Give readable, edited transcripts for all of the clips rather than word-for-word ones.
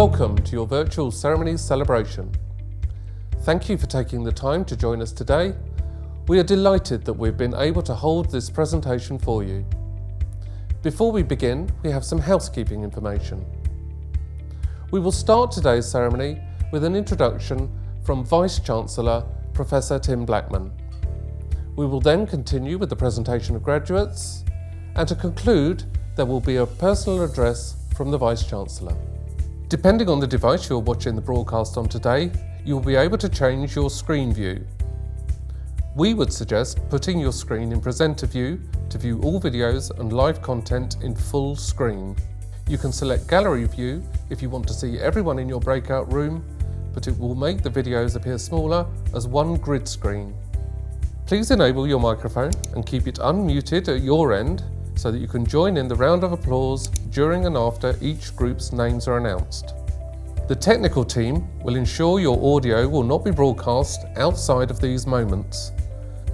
Welcome to your virtual ceremonies celebration. Thank you for taking the time to join us today. We are delighted that we've been able to hold this presentation for you. Before we begin, we have some housekeeping information. We will start today's ceremony with an introduction from Vice-Chancellor Professor Tim Blackman. We will then continue with the presentation of graduates, and to conclude, there will be a personal address from the Vice-Chancellor. Depending on the device you're watching the broadcast on today, you'll be able to change your screen view. We would suggest putting your screen in presenter view to view all videos and live content in full screen. You can select gallery view if you want to see everyone in your breakout room, but it will make the videos appear smaller as one grid screen. Please enable your microphone and keep it unmuted at your end so that you can join in the round of applause during and after each group's names are announced. The technical team will ensure your audio will not be broadcast outside of these moments.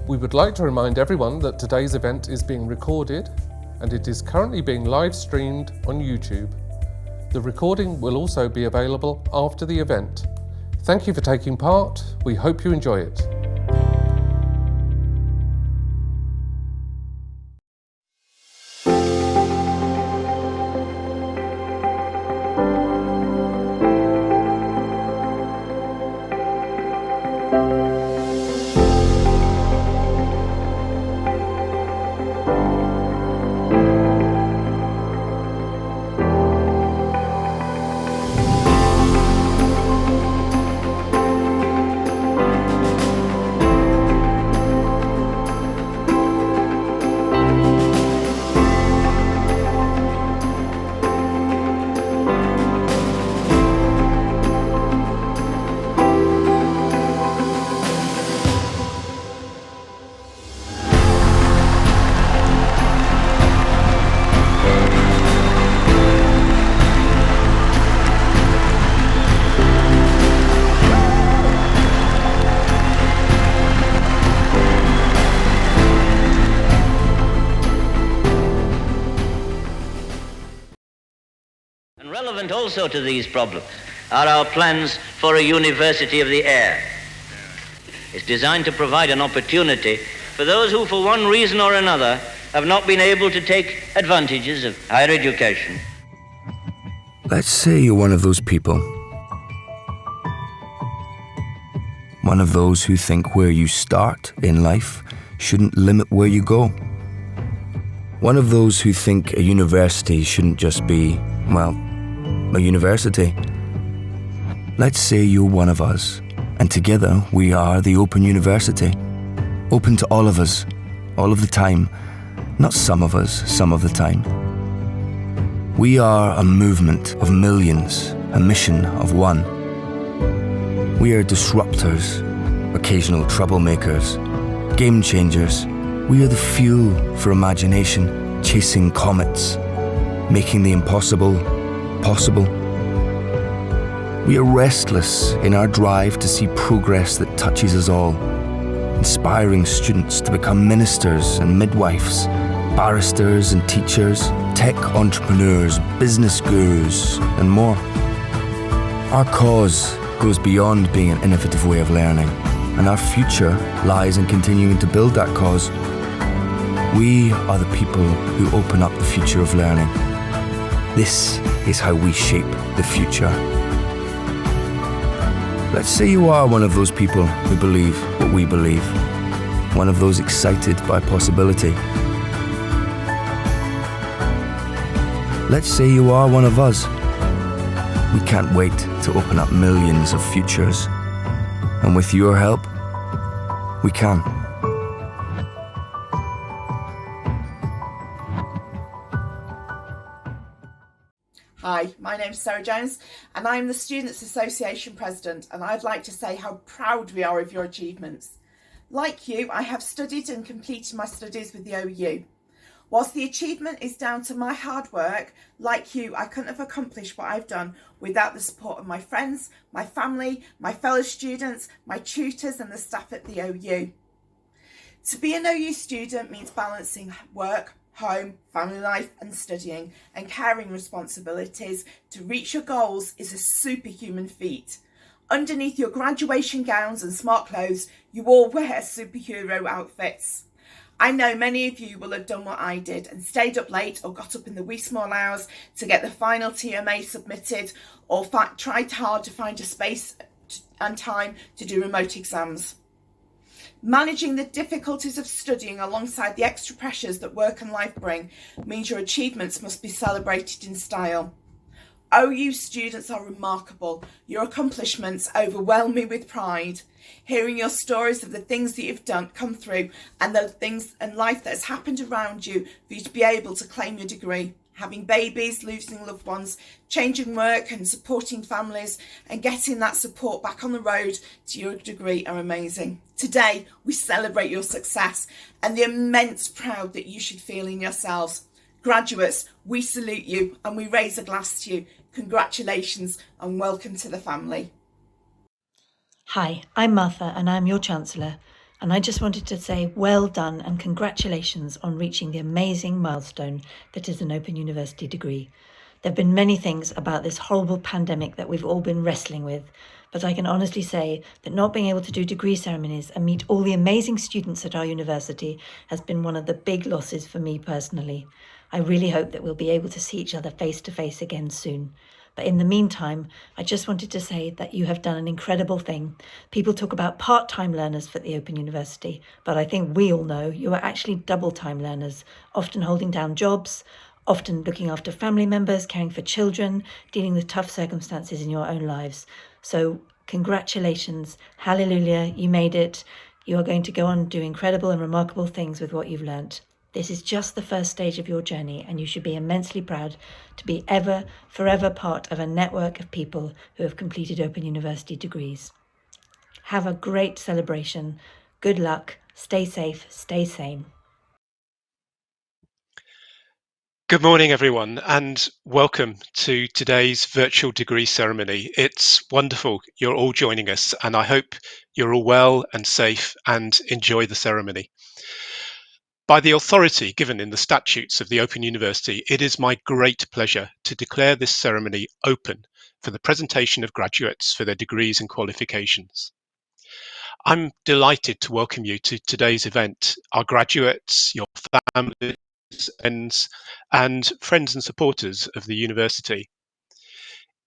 We would like to remind everyone that today's event is being recorded and it is currently being live streamed on YouTube. The recording will also be available after the event. Thank you for taking part. We hope you enjoy it. Relevant also to these problems are our plans for a university of the air. It's designed to provide an opportunity for those who, for one reason or another, have not been able to take advantages of higher education. Let's say you're one of those people. One of those who think where you start in life shouldn't limit where you go. One of those who think a university shouldn't just be, well, a university. Let's say you're one of us, and together we are the Open University. Open to all of us, all of the time, not some of us, some of the time. We are a movement of millions, a mission of one. We are disruptors, occasional troublemakers, game changers. We are the fuel for imagination, chasing comets, making the impossible possible. We are restless in our drive to see progress that touches us all, inspiring students to become ministers and midwives, barristers and teachers, tech entrepreneurs, business gurus, and more. Our cause goes beyond being an innovative way of learning, and our future lies in continuing to build that cause. We are the people who open up the future of learning. This is how we shape the future. Let's say you are one of those people who believe what we believe, one of those excited by possibility. Let's say you are one of us. We can't wait to open up millions of futures, and with your help, we can. Hi, my name's Sarah Jones and I'm the Students Association President, and I'd like to say how proud we are of your achievements. Like you, I have studied and completed my studies with the OU. Whilst the achievement is down to my hard work, like you, I couldn't have accomplished what I've done without the support of my friends, my family, my fellow students, my tutors and the staff at the OU. To be an OU student means balancing work, home, family life and studying and caring responsibilities to reach your goals is a superhuman feat. Underneath your graduation gowns and smart clothes, you all wear superhero outfits. I know many of you will have done what I did and stayed up late or got up in the wee small hours to get the final TMA submitted, or tried hard to find a space and time to do remote exams. Managing the difficulties of studying alongside the extra pressures that work and life bring means your achievements must be celebrated in style. OU students are remarkable. Your accomplishments overwhelm me with pride. Hearing your stories of the things that you've done come through and the things and life that has happened around you for you to be able to claim your degree. Having babies, losing loved ones, changing work and supporting families and getting that support back on the road to your degree are amazing. Today, we celebrate your success and the immense pride that you should feel in yourselves. Graduates, we salute you and we raise a glass to you. Congratulations and welcome to the family. Hi, I'm Martha and I'm your Chancellor, and I just wanted to say well done and congratulations on reaching the amazing milestone that is an Open University degree. There have been many things about this horrible pandemic that we've all been wrestling with, but I can honestly say that not being able to do degree ceremonies and meet all the amazing students at our university has been one of the big losses for me personally. I really hope that we'll be able to see each other face to face again soon. But in the meantime, I just wanted to say that you have done an incredible thing. People talk about part-time learners for the Open University, but I think we all know you are actually double-time learners, often holding down jobs, often looking after family members, caring for children, dealing with tough circumstances in your own lives. So congratulations, hallelujah, you made it. You are going to go on and do incredible and remarkable things with what you've learnt. This is just the first stage of your journey, and you should be immensely proud to be forever part of a network of people who have completed Open University degrees. Have a great celebration. Good luck. Stay safe. Stay sane. Good morning, everyone, and welcome to today's virtual degree ceremony. It's wonderful you're all joining us, and I hope you're all well and safe and enjoy the ceremony. By the authority given in the statutes of the Open University, it is my great pleasure to declare this ceremony open for the presentation of graduates for their degrees and qualifications. I'm delighted to welcome you to today's event, our graduates, your families, and friends and supporters of the university.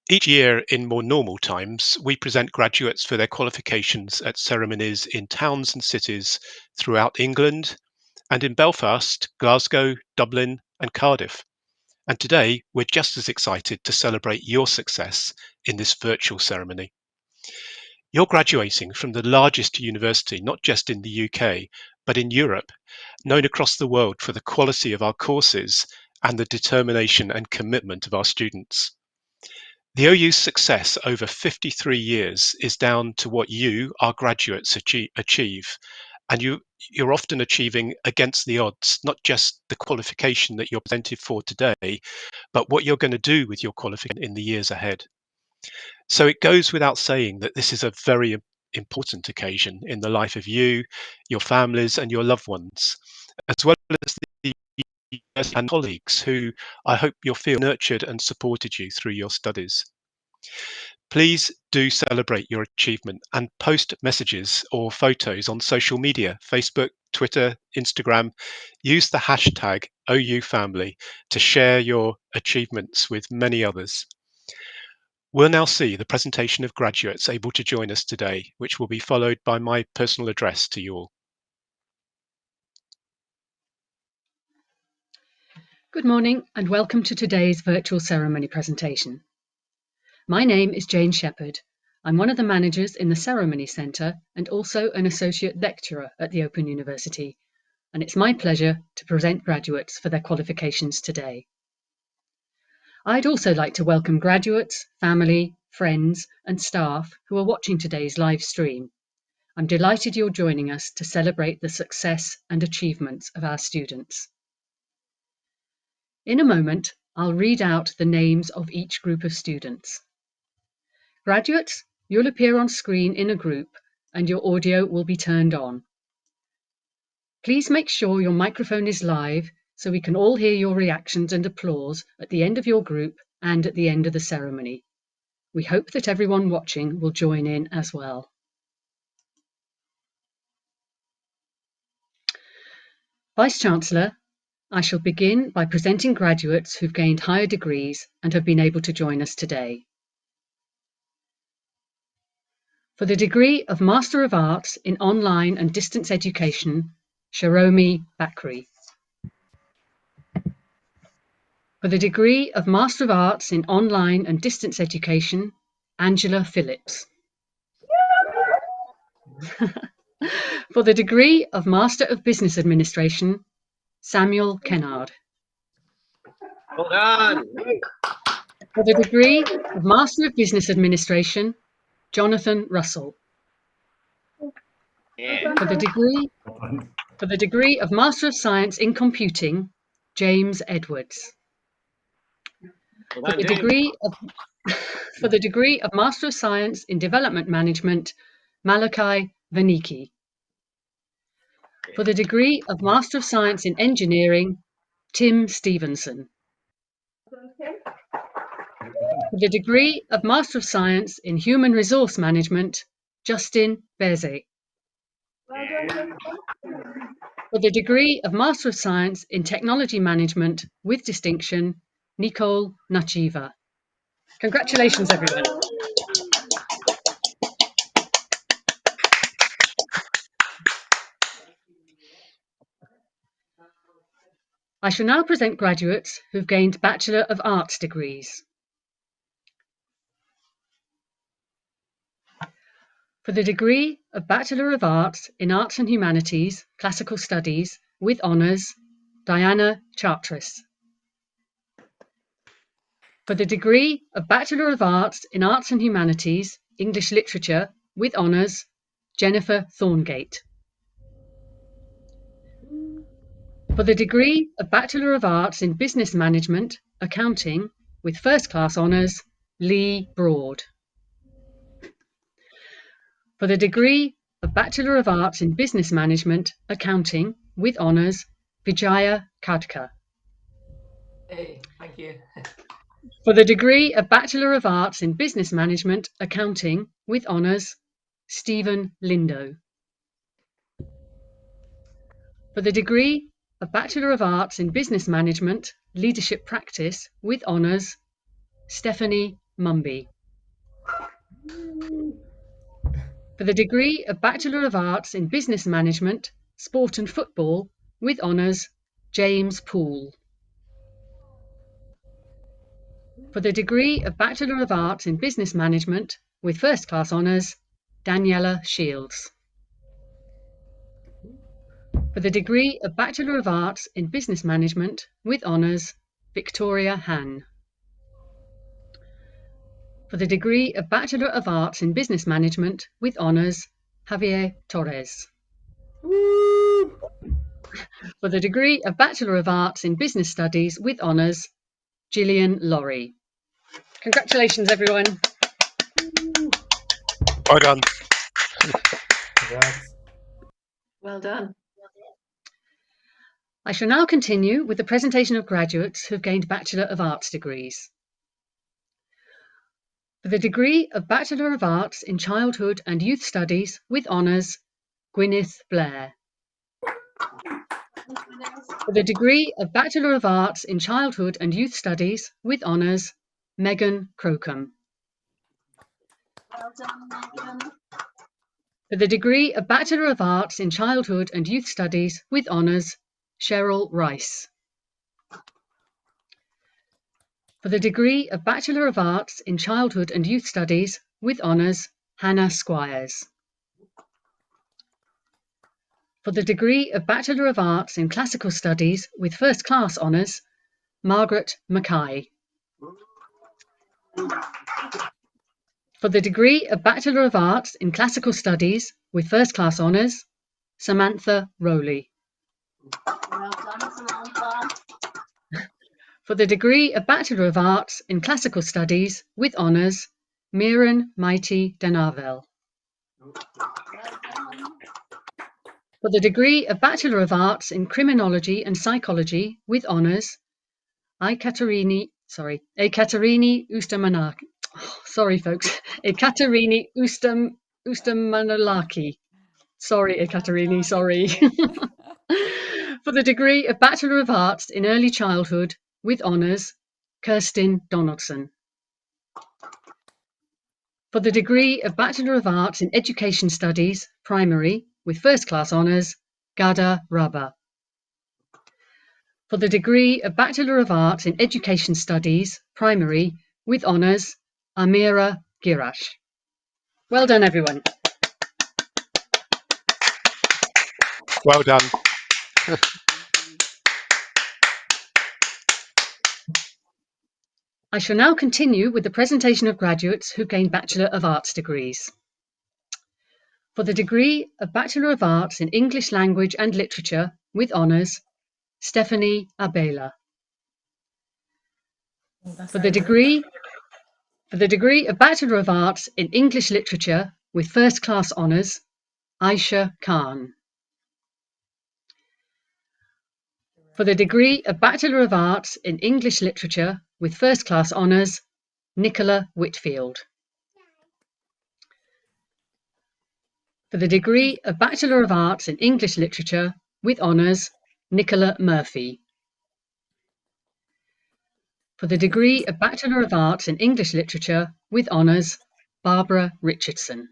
Each year in more normal times, we present graduates for their qualifications at ceremonies in towns and cities throughout England, and in Belfast, Glasgow, Dublin and Cardiff. And today, we're just as excited to celebrate your success in this virtual ceremony. You're graduating from the largest university, not just in the UK, but in Europe, known across the world for the quality of our courses and the determination and commitment of our students. The OU's success over 53 years is down to what you, our graduates, achieve. And you're often achieving against the odds, not just the qualification that you're presented for today, but what you're going to do with your qualification in the years ahead. So it goes without saying that this is a very important occasion in the life of you, your families, and your loved ones, as well as the and colleagues who I hope you'll feel nurtured and supported you through your studies. Please do celebrate your achievement and post messages or photos on social media, Facebook, Twitter, Instagram. Use the hashtag OUFamily to share your achievements with many others. We'll now see the presentation of graduates able to join us today, which will be followed by my personal address to you all. Good morning and welcome to today's virtual ceremony presentation. My name is Jane Shepherd. I'm one of the managers in the Ceremony Centre and also an associate lecturer at the Open University, and it's my pleasure to present graduates for their qualifications today. I'd also like to welcome graduates, family, friends and staff who are watching today's live stream. I'm delighted you're joining us to celebrate the success and achievements of our students. In a moment, I'll read out the names of each group of students. Graduates, you'll appear on screen in a group and your audio will be turned on. Please make sure your microphone is live so we can all hear your reactions and applause at the end of your group and at the end of the ceremony. We hope that everyone watching will join in as well. Vice-Chancellor, I shall begin by presenting graduates who've gained higher degrees and have been able to join us today. For the degree of Master of Arts in Online and Distance Education, Sharomi Bakri. For the degree of Master of Arts in Online and Distance Education, Angela Phillips. For the degree of Master of Business Administration, Samuel Kennard. Well done. For the degree of Master of Business Administration, Jonathan Russell. Yeah. For the degree of Master of Science in Computing, James Edwards. Well For done, the James. degree of Master of Science in Development Management, Malachi Vaniki. For the degree of Master of Science in Engineering, Tim Stevenson. For the degree of Master of Science in Human Resource Management, Justin Beze. For the degree of Master of Science in Technology Management with distinction, Nicole Nachiva. Congratulations, everyone. I shall now present graduates who've gained Bachelor of Arts degrees. For the degree of Bachelor of Arts in Arts and Humanities, Classical Studies with honours, Diana Chartres. For the degree of Bachelor of Arts in Arts and Humanities, English Literature with honours, Jennifer Thorngate. For the degree of Bachelor of Arts in Business Management, Accounting with first class honours, Lee Broad. For the degree of Bachelor of Arts in Business Management, Accounting with honours, Vijaya Kadka. Hey, thank you. For the degree of Bachelor of Arts in Business Management, Accounting with honours, Stephen Lindo. For the degree of Bachelor of Arts in Business Management, Leadership Practice with honours, Stephanie Mumby. For the degree of Bachelor of Arts in Business Management, Sport and Football with honours, James Poole. For the degree of Bachelor of Arts in Business Management with first class honours, Daniela Shields. For the degree of Bachelor of Arts in Business Management with honours, Victoria Han. For the degree of Bachelor of Arts in Business Management with honours, Javier Torres. For the degree of Bachelor of Arts in Business Studies with honours, Gillian Laurie. Congratulations, everyone. Well done. Congrats. Well done. I shall now continue with the presentation of graduates who have gained Bachelor of Arts degrees. For the degree of Bachelor of Arts in Childhood and Youth Studies with honours, Gwyneth Blair. For the degree of Bachelor of Arts in Childhood and Youth Studies with honours, Megan Crocombe. Well done, Megan. For the degree of Bachelor of Arts in Childhood and Youth Studies with honours, Cheryl Rice. For the degree of Bachelor of Arts in Childhood and Youth Studies with honours, Hannah Squires. For the degree of Bachelor of Arts in Classical Studies with first class honours, Margaret Mackay. For the degree of Bachelor of Arts in Classical Studies with first class honours, Samantha Rowley. Well done, Samantha. For the degree of Bachelor of Arts in Classical Studies with honours, Miran Mighty Danavel. Well done. For the degree of Bachelor of Arts in Criminology and Psychology with honours, Ekaterini Ustamanaki. Oh, sorry, folks. Ekaterini Ustamanalaki. Sorry, Ekaterini, sorry. For the degree of Bachelor of Arts in Early Childhood with honours, Kirstin Donaldson. For the degree of Bachelor of Arts in Education Studies, Primary, with First Class Honours, Gada Rabba. For the degree of Bachelor of Arts in Education Studies, Primary, with honours, Amira Girash. Well done, everyone. Well done. I shall now continue with the presentation of graduates who gained Bachelor of Arts degrees. For the degree of Bachelor of Arts in English Language and Literature with honours, Stephanie Abela. For the degree of Bachelor of Arts in English Literature with First Class Honours, Aisha Khan. For the degree of Bachelor of Arts in English Literature with First Class Honours, Nicola Whitfield. For the degree of Bachelor of Arts in English Literature with honours, Nicola Murphy. For the degree of Bachelor of Arts in English Literature with honours, Barbara Richardson.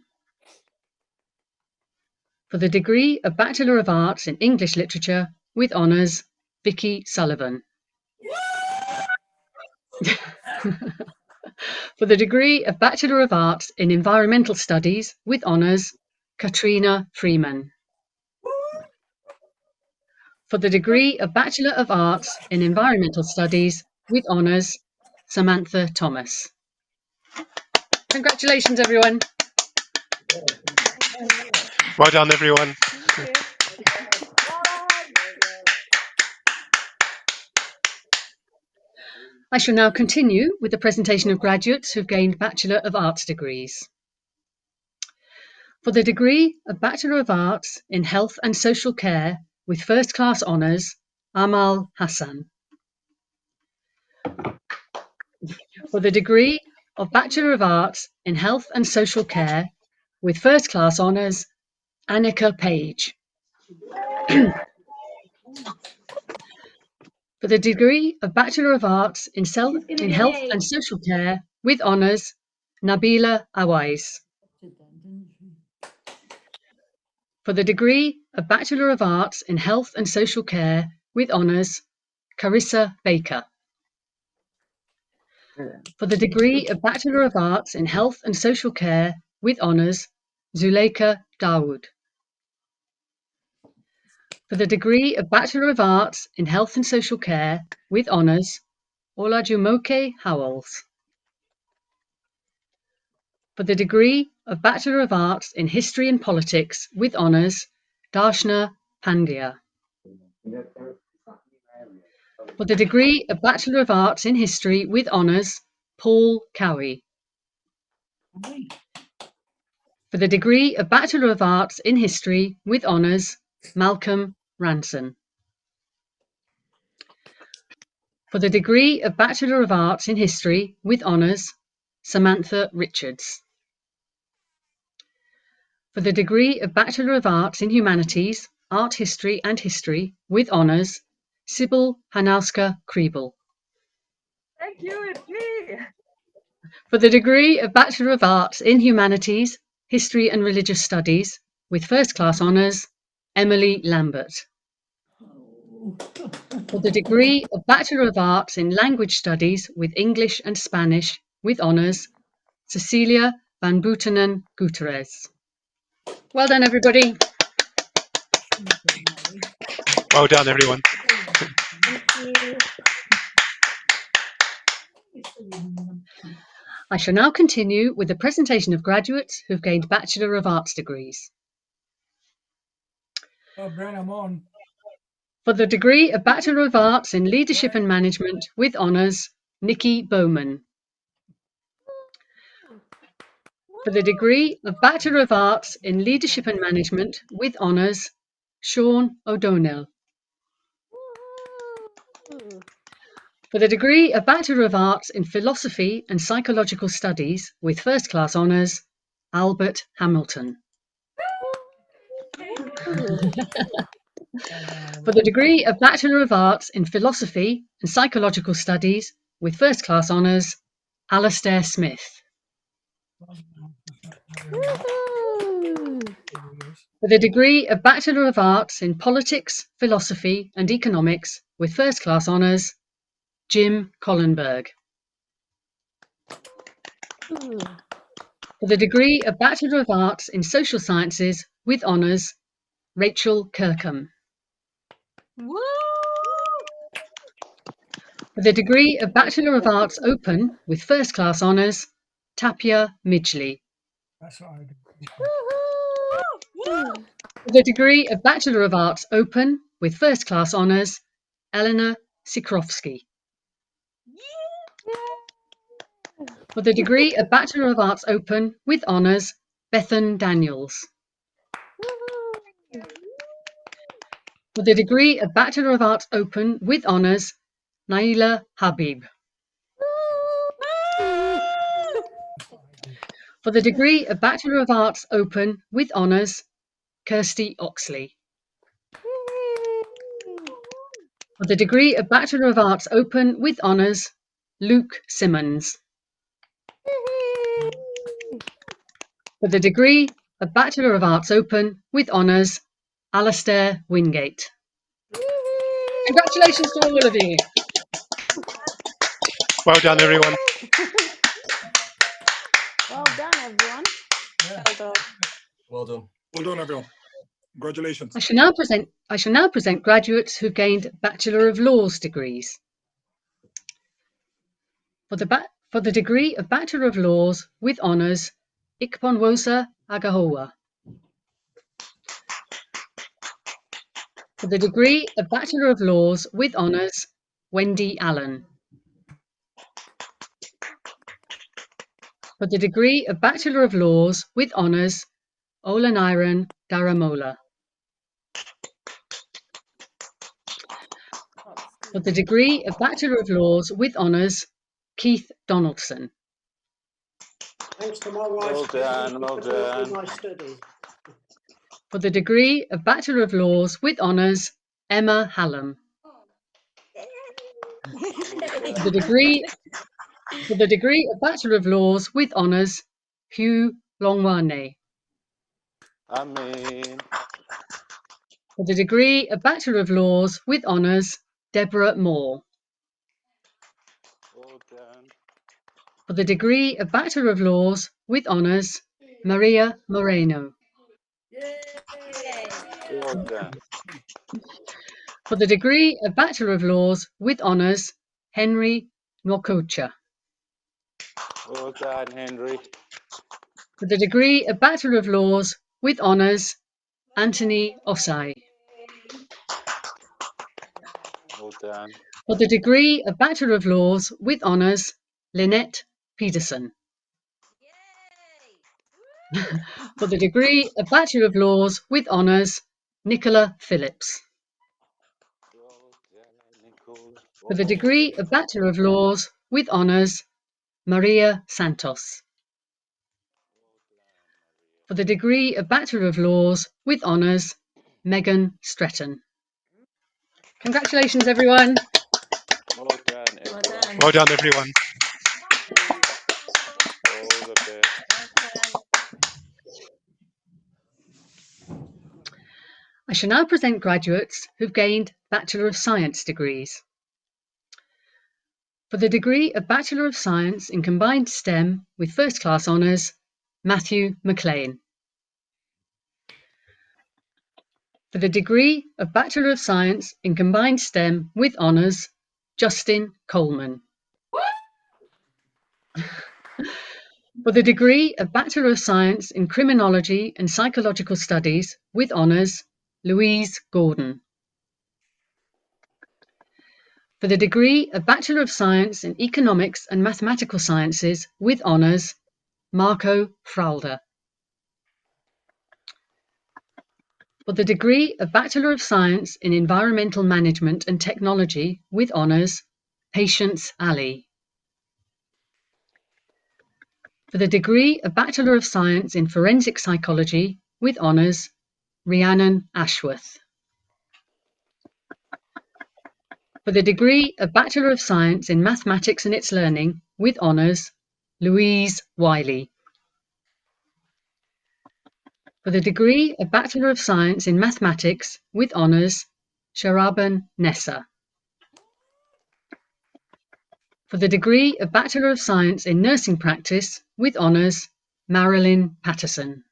For the degree of Bachelor of Arts in English Literature with honours, Vicky Sullivan. For the degree of Bachelor of Arts in Environmental Studies with honours, Katrina Freeman. For the degree of Bachelor of Arts in Environmental Studies with honours, Samantha Thomas. Congratulations, everyone. Well done, everyone. I shall now continue with the presentation of graduates who've gained Bachelor of Arts degrees. For the degree of Bachelor of Arts in Health and Social Care with First Class Honours, Amal Hassan. For the degree of Bachelor of Arts in Health and Social Care with First Class Honours, Annika Page. For the degree of Bachelor of Arts in Health and Social Care with honours, Nabila Awais. For the degree of Bachelor of Arts in Health and Social Care with honours, Carissa Baker. For the degree of Bachelor of Arts in Health and Social Care with honours, Zuleika Dawood. For the degree of Bachelor of Arts in Health and Social Care with honours, Olajumoke Howells. For the degree of Bachelor of Arts in History and Politics with honours, Darshna Pandya. For the degree of Bachelor of Arts in History with honours, Paul Cowie. For the degree of Bachelor of Arts in History with honours, Malcolm Ranson. For the degree of Bachelor of Arts in History with honours, Samantha Richards. For the degree of Bachelor of Arts in Humanities, Art History and History with honours, Sybil Hanauska-Kriebel. Thank you, it's me. For the degree of Bachelor of Arts in Humanities, History and Religious Studies with First Class Honours, Emily Lambert. For the degree of Bachelor of Arts in Language Studies with English and Spanish with honours, Cecilia Van Boetenen Guterres. Well done, everybody. Well done, everyone. I shall now continue with the presentation of graduates who've gained Bachelor of Arts degrees. Oh, Brent, I'm on. For the degree of Bachelor of Arts in Leadership and Management with honours, Nikki Bowman. For the degree of Bachelor of Arts in Leadership and Management with honours, Sean O'Donnell. For the degree of Bachelor of Arts in Philosophy and Psychological Studies with First Class Honours, Albert Hamilton. For the degree of Bachelor of Arts in Philosophy and Psychological Studies with First Class Honours, Alastair Smith. For the degree of Bachelor of Arts in Politics, Philosophy and Economics with First Class Honours, Jim Collenberg. For the degree of Bachelor of Arts in Social Sciences with Honours, Rachel Kirkham. For the degree of Bachelor of Arts Open with First Class Honours, Tapia Midgley. For the degree of Bachelor of Arts Open with First Class Honours, Eleanor Sikrovsky. For the degree of Bachelor of Arts Open with Honours, Bethan Daniels. For the degree of Bachelor of Arts Open with Honours, Naila Habib. For the degree of Bachelor of Arts Open with Honours, Kirsty Oxley. For the degree of Bachelor of Arts Open with Honours, Luke Simmons. For the degree of Bachelor of Arts Open with Honours, Alastair Wingate. Congratulations to all of you. Well done, everyone. Well done, everyone. Yeah. Well done. Well done. Well done, everyone. Congratulations. I shall now present graduates who gained Bachelor of Laws degrees. For the degree of Bachelor of Laws with Honours, Ikponwosa Agahowa. For the degree of Bachelor of Laws with Honours, Wendy Allen. For the degree of Bachelor of Laws with Honours, Olaniran Daramola. For the degree of Bachelor of Laws with Honours, Keith Donaldson. Thanks to my wife. Well done, well done. My studies. For the degree of Bachelor of Laws with Honours, Emma Hallam. For the degree of Bachelor of Laws with Honours, Hugh Longwane. Amen. For the degree of Bachelor of Laws with Honours, Deborah Moore. Well done. For the degree of Bachelor of Laws with Honours, Maria Moreno. Well done. For the degree of Bachelor of Laws with Honours, Henry Nwokocha. Well done, Henry. For the degree of Bachelor of Laws with Honours, Anthony Osai. Well done. For the degree of Bachelor of Laws with Honours, Lynette Peterson. For the degree of Bachelor of Laws with Honours, Nicola Phillips. Well done, Nicole. For the degree of Bachelor of Laws with Honours, Maria Santos. For the degree of Bachelor of Laws with Honours, Megan Stretton. Congratulations, everyone. Well done, everyone. Well done, everyone. All the best. I shall now present graduates who've gained Bachelor of Science degrees. For the degree of Bachelor of Science in Combined STEM with First Class Honours, Matthew McLean. For the degree of Bachelor of Science in Combined STEM with Honours, Justin Coleman. For the degree of Bachelor of Science in Criminology and Psychological Studies with Honours, Louise Gordon. For the degree of Bachelor of Science in Economics and Mathematical Sciences with Honours, Marco Fralda. For the degree of Bachelor of Science in Environmental Management and Technology with honours, Patience Ali. For the degree of Bachelor of Science in Forensic Psychology with honours, Rhiannon Ashworth. For the degree of Bachelor of Science in Mathematics and its Learning with honours, Louise Wiley. For the degree of Bachelor of Science in Mathematics with honours, Sharaban Nessa. For the degree of Bachelor of Science in Nursing Practice with honours, Marilyn Patterson.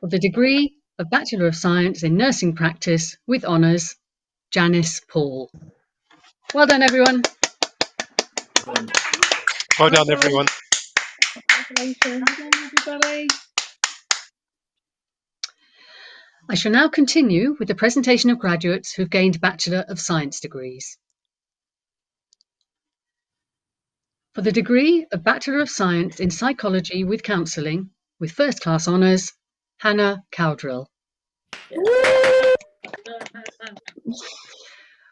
For the degree of Bachelor of Science in Nursing Practice with honours, Janice Paul. Well done, everyone. Well done, everyone. I shall now continue with the presentation of graduates who've gained Bachelor of Science degrees. For the degree of Bachelor of Science in Psychology with Counselling with First Class Honours, Hannah Cowdrell.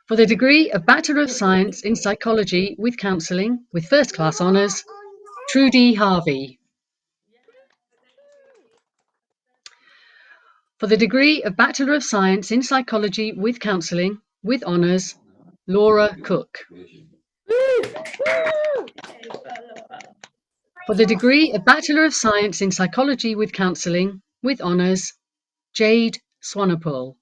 For the degree of Bachelor of Science in Psychology with Counselling with First Class Honours, Trudy Harvey. For the degree of Bachelor of Science in Psychology with Counselling with Honours, Laura Cook. For the degree of Bachelor of Science in Psychology with Counselling with Honours, Jade Swanepoel.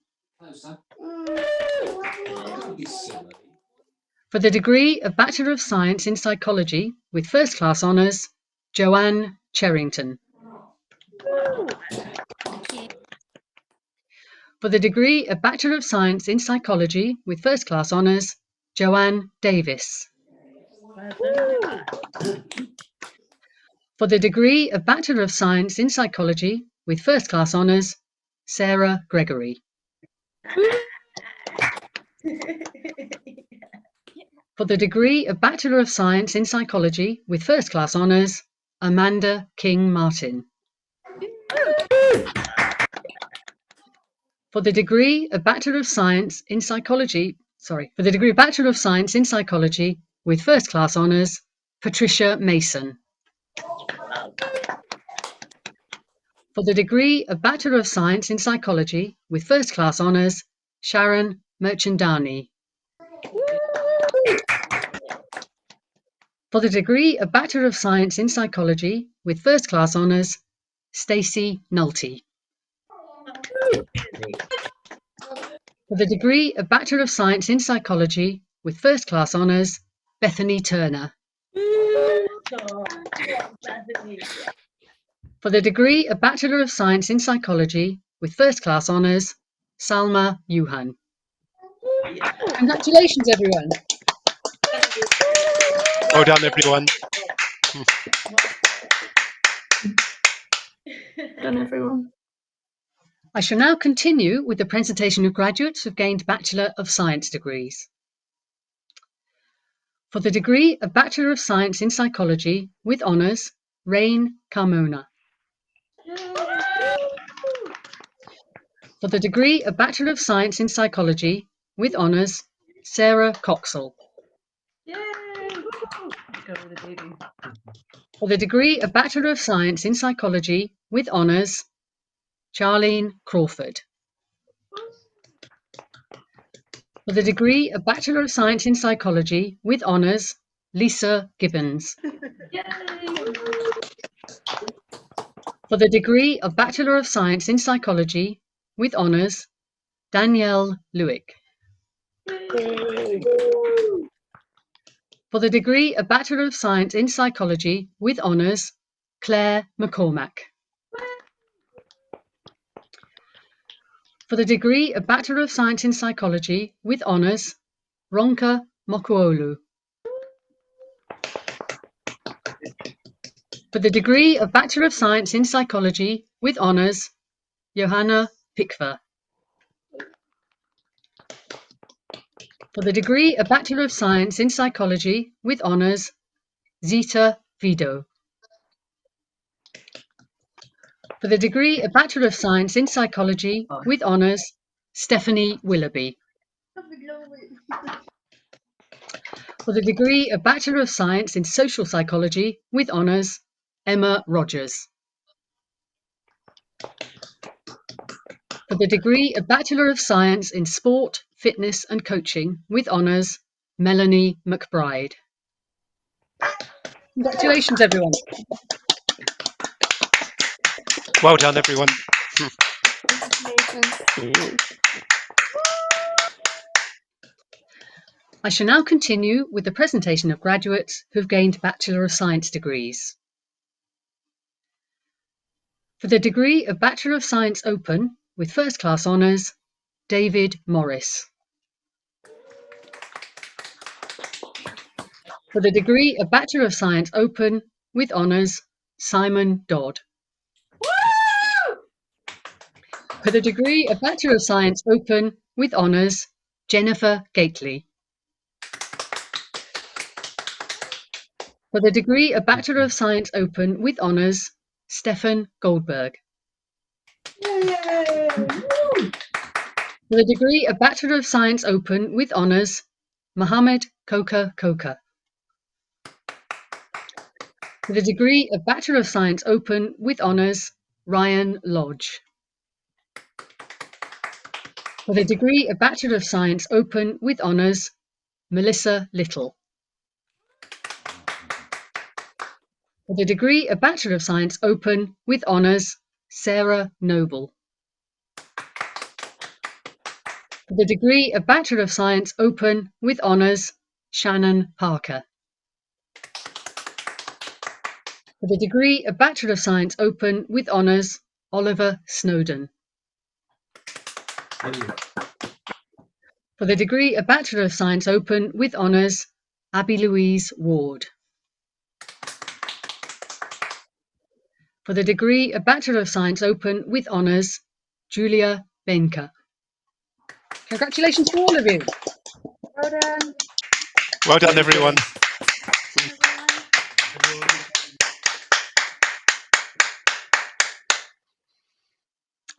For the degree of Bachelor of Science in Psychology with First Class Honours, Joanne Cherrington. For the degree of Bachelor of Science in Psychology with First Class Honours, Joanne Davis. For the degree of Bachelor of Science in Psychology with First Class Honours, Sarah Gregory. For the degree of Bachelor of Science in Psychology with First Class Honours, Amanda King Martin. For the degree of Bachelor of Science in Psychology, for the degree of Bachelor of Science in Psychology with First Class Honours, Patricia Mason. For the degree of Bachelor of Science in Psychology with First Class Honours, Sharon Merchandani. For the degree of Bachelor of Science in Psychology with First Class Honours, Stacey Nulty. For the degree of Bachelor of Science in Psychology with First Class Honours, Bethany Turner. For the degree of Bachelor of Science in Psychology with First Class Honours, Salma Yuhan. Congratulations, everyone. Well done, everyone. Done, everyone. I shall now continue with the presentation of graduates who've gained Bachelor of Science degrees. For the degree of Bachelor of Science in Psychology with honours, Rain Carmona. For the degree of Bachelor of Science in Psychology with honours, Sarah Coxall. For the degree of Bachelor of Science in Psychology with honours, Charlene Crawford. For the degree of Bachelor of Science in Psychology with honours, Lisa Gibbons. For the degree of Bachelor of Science in Psychology with honours, Danielle Lewick. For the degree of Bachelor of Science in Psychology with honours, Claire McCormack. For the degree of Bachelor of Science in Psychology with honours, Ronka Mokuolu. For the degree of Bachelor of Science in Psychology with honours, Johanna Pikva. For the degree of Bachelor of Science in Psychology with honours, Zita Vido. For the degree of Bachelor of Science in Psychology with honours, Stephanie Willoughby. For the degree of Bachelor of Science in Social Psychology with honours, Emma Rogers. For the degree of Bachelor of Science in Sport, Fitness and Coaching with honours, Melanie McBride. Congratulations, everyone. Well done, everyone. I shall now continue with the presentation of graduates who have gained Bachelor of Science degrees. For the degree of Bachelor of Science Open with First Class Honours, David Morris. For the degree of Bachelor of Science Open with Honours, Simon Dodd. For the degree of Bachelor of Science Open with Honours, Jennifer Gately. For the degree of Bachelor of Science Open with Honours, Stefan Goldberg. For the degree of Bachelor of Science Open with Honours, Mohammed Koka Koka. For the degree of Bachelor of Science Open with Honours, Ryan Lodge. For the degree of Bachelor of Science Open with Honours, Melissa Little. For the degree of Bachelor of Science Open with Honours, Sarah Noble. For the degree of Bachelor of Science Open with Honours, Shannon Parker. For the degree of Bachelor of Science Open with Honours, Oliver Snowden. For the degree of Bachelor of Science Open with Honours, Abby Louise Ward. For the degree of Bachelor of Science Open with Honours, Julia Benka. Congratulations to all of you. Well done. Well done, everyone.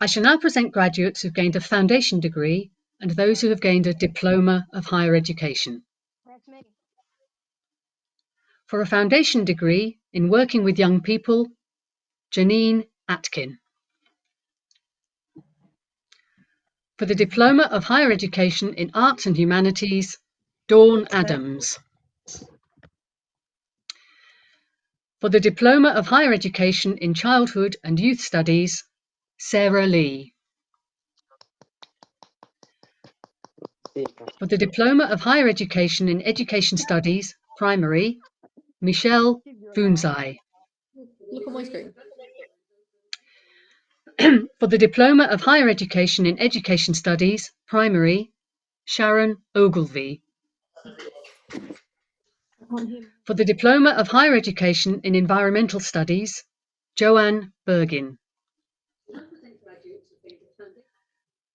I shall now present graduates who have gained a foundation degree and those who have gained a diploma of higher education. That's me. For a foundation degree in working with young people, Janine Atkin. For the diploma of higher education in arts and humanities, Dawn Adams. For the diploma of higher education in childhood and youth studies, Sarah Lee. For the diploma of higher education in education studies, primary, Michelle Funzai. Look at my screen. For the diploma of higher education in education studies, primary, Sharon Ogilvie. For the diploma of higher education in environmental studies, Joanne Bergin.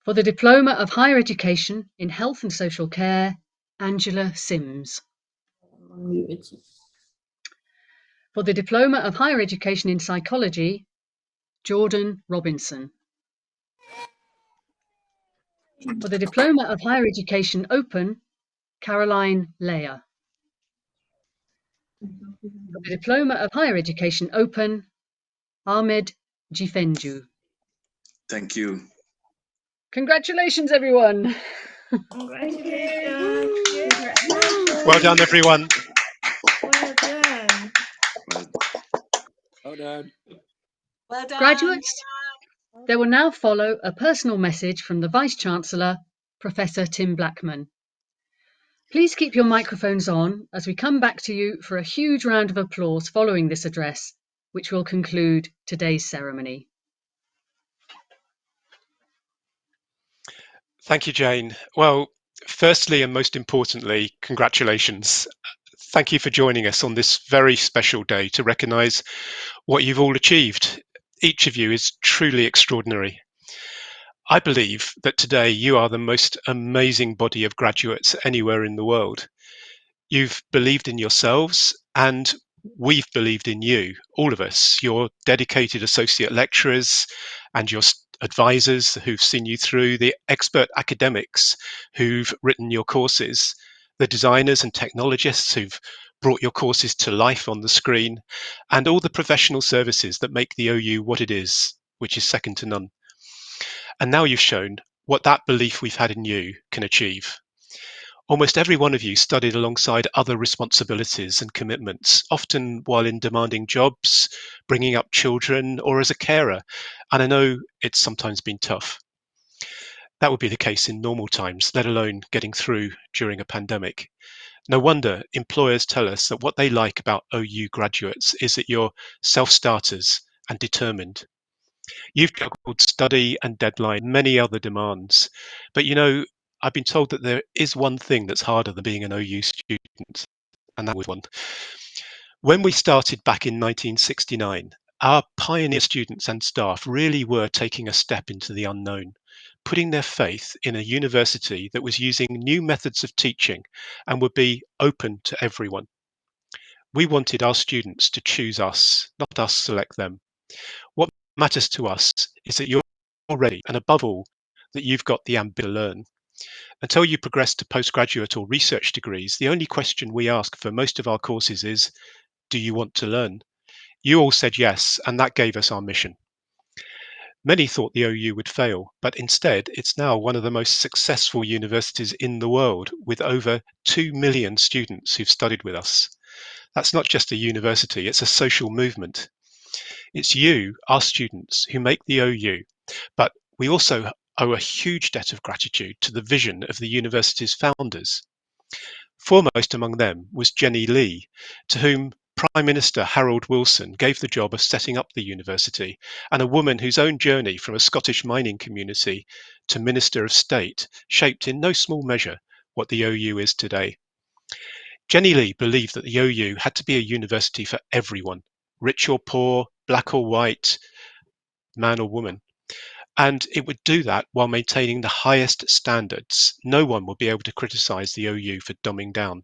For the diploma of higher education in health and social care, Angela Sims. For the diploma of higher education in psychology, Jordan Robinson. For the diploma of higher education open, Caroline Leah. For the diploma of higher education open, Ahmed Jifenju. Thank you. Congratulations, everyone. Congratulations. Well done, everyone. Well done. Well done. Well done. Graduates, there will now follow a personal message from the Vice-Chancellor, Professor Tim Blackman. Please keep your microphones on as we come back to you for a huge round of applause following this address, which will conclude today's ceremony. Thank you, Jane. Well, firstly and most importantly, congratulations. Thank you for joining us on this very special day to recognise what you've all achieved. Each of you is truly extraordinary. I believe that today you are the most amazing body of graduates anywhere in the world. You've believed in yourselves and we've believed in you, all of us, your dedicated associate lecturers and your advisors who've seen you through, the expert academics who've written your courses, the designers and technologists who've brought your courses to life on the screen, and all the professional services that make the OU what it is, which is second to none. And now you've shown what that belief we've had in you can achieve. Almost every one of you studied alongside other responsibilities and commitments, often while in demanding jobs, bringing up children, or as a carer. And I know it's sometimes been tough. That would be the case in normal times, let alone getting through during a pandemic. No wonder employers tell us that what they like about OU graduates is that you're self-starters and determined. You've juggled study and deadline, many other demands. But I've been told that there is one thing that's harder than being an OU student, and that was one. When we started back in 1969, our pioneer students and staff really were taking a step into the unknown, putting their faith in a university that was using new methods of teaching and would be open to everyone. We wanted our students to choose us, not us select them. What matters to us is that you're ready, and above all, that you've got the ambition to learn. Until you progress to postgraduate or research degrees, the only question we ask for most of our courses is, do you want to learn? You all said yes, and that gave us our mission. Many thought the OU would fail, but instead it's now one of the most successful universities in the world, with over 2 million students who've studied with us. That's not just a university, it's a social movement. It's you, our students, who make the OU, but we also owe a huge debt of gratitude to the vision of the university's founders. Foremost among them was Jenny Lee, to whom Prime Minister Harold Wilson gave the job of setting up the university, and a woman whose own journey from a Scottish mining community to Minister of State shaped in no small measure what the OU is today. Jenny Lee believed that the OU had to be a university for everyone, rich or poor, black or white, man or woman. And it would do that while maintaining the highest standards. No one would be able to criticize the OU for dumbing down.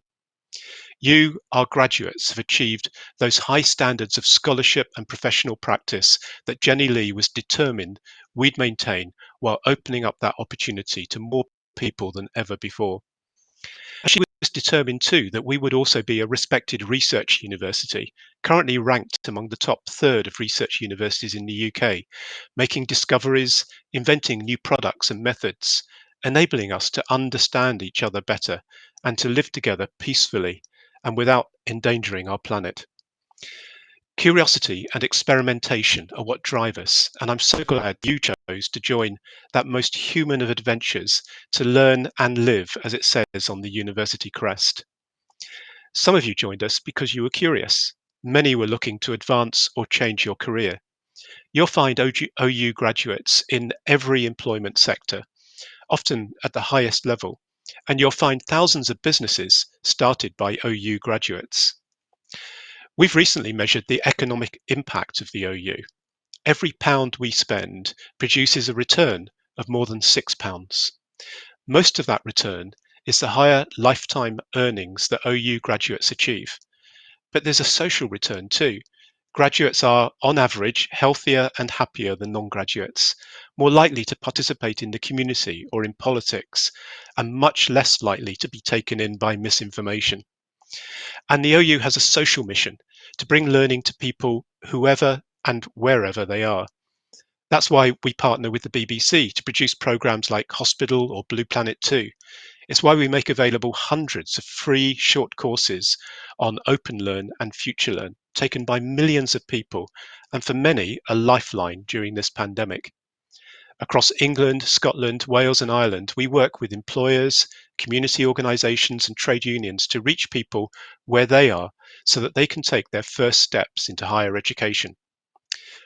You, our graduates, have achieved those high standards of scholarship and professional practice that Jenny Lee was determined we'd maintain while opening up that opportunity to more people than ever before. And she was determined too that we would also be a respected research university, currently ranked among the top third of research universities in the UK, making discoveries, inventing new products and methods, enabling us to understand each other better and to live together peacefully and without endangering our planet. Curiosity and experimentation are what drive us, and I'm so glad you chose to join that most human of adventures to learn and live, as it says on the university crest. Some of you joined us because you were curious. Many were looking to advance or change your career. You'll find OU graduates in every employment sector, often at the highest level, and you'll find thousands of businesses started by OU graduates. We've recently measured the economic impact of the OU. Every pound we spend produces a return of more than £6. Most of that return is the higher lifetime earnings that OU graduates achieve. But there's a social return too. Graduates are, on average, healthier and happier than non-graduates, more likely to participate in the community or in politics, and much less likely to be taken in by misinformation. And the OU has a social mission to bring learning to people whoever and wherever they are. That's why we partner with the BBC to produce programs like Hospital or Blue Planet 2. It's why we make available hundreds of free short courses on Open Learn and Future Learn, taken by millions of people, and for many, a lifeline during this pandemic. Across England, Scotland, Wales and Ireland, we work with employers, community organisations and trade unions to reach people where they are so that they can take their first steps into higher education.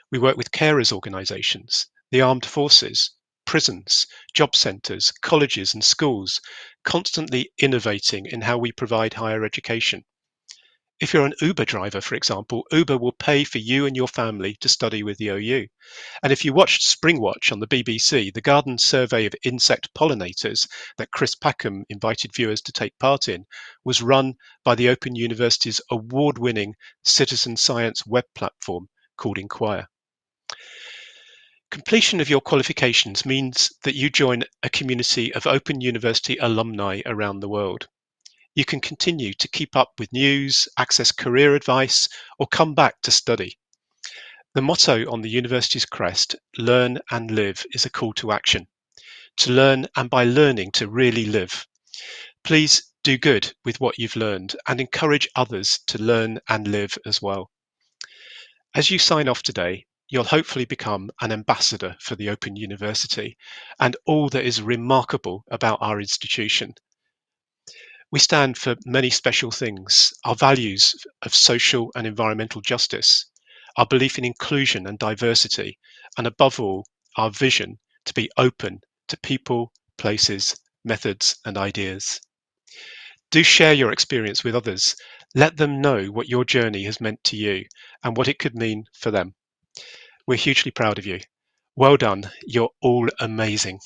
We work with carers organisations, the armed forces, prisons, job centres, colleges and schools, constantly innovating in how we provide higher education. If you're an Uber driver, for example, Uber will pay for you and your family to study with the OU. And if you watched Springwatch on the BBC, the garden survey of insect pollinators that Chris Packham invited viewers to take part in was run by the Open University's award-winning citizen science web platform called Inquire. Completion of your qualifications means that you join a community of Open University alumni around the world. You can continue to keep up with news, access career advice, or come back to study. The motto on the university's crest, "Learn and Live," is a call to action. To learn, and by learning, to really live. Please do good with what you've learned and encourage others to learn and live as well. As you sign off today, you'll hopefully become an ambassador for the Open University and all that is remarkable about our institution. We stand for many special things: our values of social and environmental justice, our belief in inclusion and diversity, and above all, our vision to be open to people, places, methods, and ideas. Do share your experience with others. Let them know what your journey has meant to you and what it could mean for them. We're hugely proud of you. Well done. You're all amazing.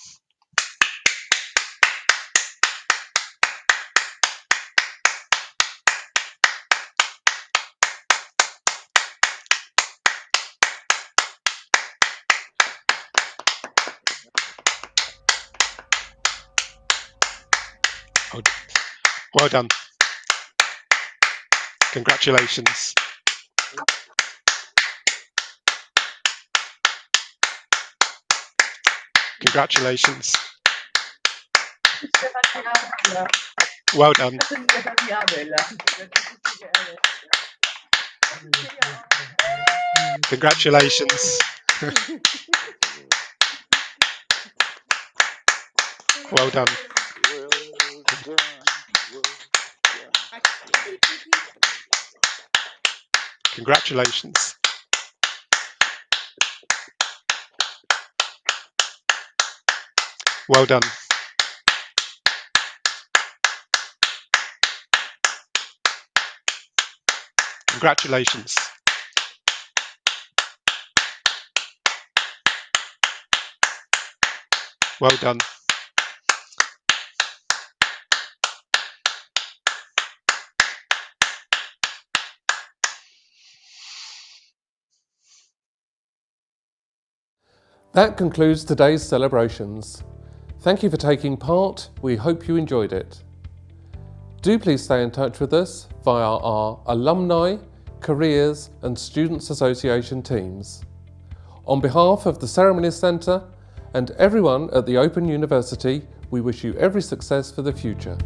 Well done. Congratulations. Congratulations. Well done. Congratulations. Well done. Congratulations. Well done. Congratulations. Well done. That concludes today's celebrations. Thank you for taking part. We hope you enjoyed it. Do please stay in touch with us via our Alumni, Careers and Students Association teams. On behalf of the Ceremony Centre and everyone at the Open University, we wish you every success for the future.